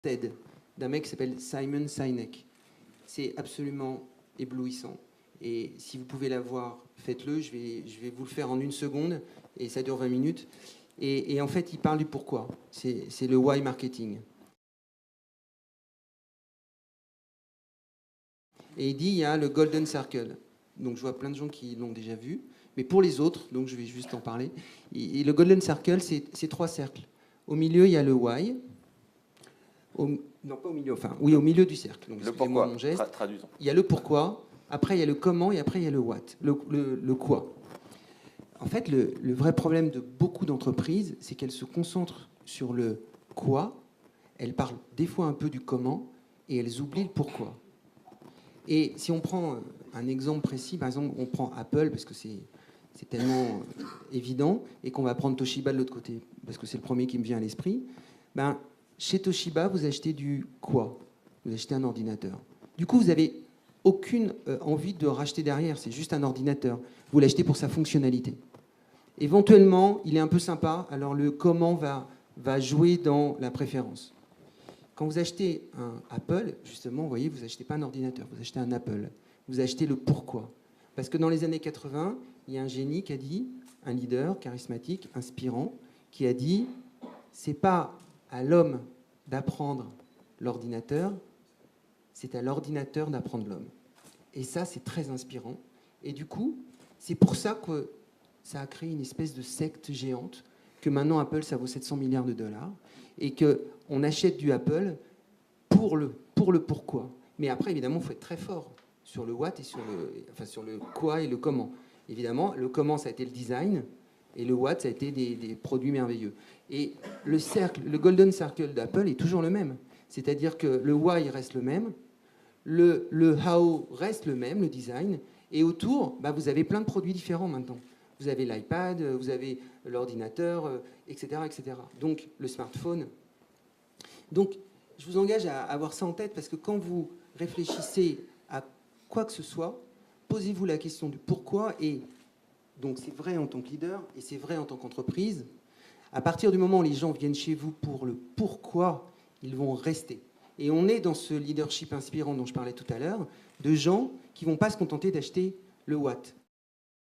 TED d'un mec qui s'appelle Simon Sinek. C'est absolument éblouissant. Et si vous pouvez la voir, faites-le. Je vais vous le faire en 1 seconde et ça dure 20 minutes. Et en fait, il parle du pourquoi. C'est le why marketing. Et il dit, il y a le Golden Circle. Donc je vois plein de gens qui l'ont déjà vu. Mais pour les autres, donc je vais juste en parler. Et le Golden Circle, c'est 3 cercles. Au milieu, il y a le why. Non, pas au milieu, enfin, oui, au milieu du cercle. Donc, le pourquoi, mon geste. Traduisons. Il y a le pourquoi, après il y a le comment et après il y a le what, le quoi. En fait, le vrai problème de beaucoup d'entreprises, c'est qu'elles se concentrent sur le quoi, elles parlent des fois un peu du comment et elles oublient le pourquoi. Et si on prend un exemple précis, par exemple, on prend Apple parce que c'est tellement évident et qu'on va prendre Toshiba de l'autre côté parce que c'est le premier qui me vient à l'esprit. Ben, chez Toshiba, vous achetez du quoi? Vous achetez un ordinateur. Du coup, vous n'avez aucune envie de racheter derrière. C'est juste un ordinateur. Vous l'achetez pour sa fonctionnalité. Éventuellement, il est un peu sympa. Alors, le comment va jouer dans la préférence. Quand vous achetez un Apple, justement, vous voyez, vous n'achetez pas un ordinateur. Vous achetez un Apple. Vous achetez le pourquoi. Parce que dans les années 80, il y a un génie qui a dit, un leader charismatique, inspirant, qui a dit, c'est pas à l'homme d'apprendre l'ordinateur, c'est à l'ordinateur d'apprendre l'homme. Et ça, c'est très inspirant. Et du coup, c'est pour ça que ça a créé une espèce de secte géante, que maintenant Apple, ça vaut 700 milliards de dollars, et qu'on achète du Apple pour le pourquoi. Mais après, évidemment, il faut être très fort sur le what et sur le quoi et le comment. Évidemment, le comment, ça a été le design, et le what, ça a été des produits merveilleux. Et le Golden Circle d'Apple est toujours le même. C'est-à-dire que le why reste le même, le how reste le même, le design, et autour, bah, vous avez plein de produits différents maintenant. Vous avez l'iPad, vous avez l'ordinateur, etc., etc. Donc, le smartphone. Donc, je vous engage à avoir ça en tête, parce que quand vous réfléchissez à quoi que ce soit, posez-vous la question du pourquoi, et donc c'est vrai en tant que leader, et c'est vrai en tant qu'entreprise. À partir du moment où les gens viennent chez vous pour le pourquoi, ils vont rester. Et on est dans ce leadership inspirant dont je parlais tout à l'heure, de gens qui ne vont pas se contenter d'acheter le what.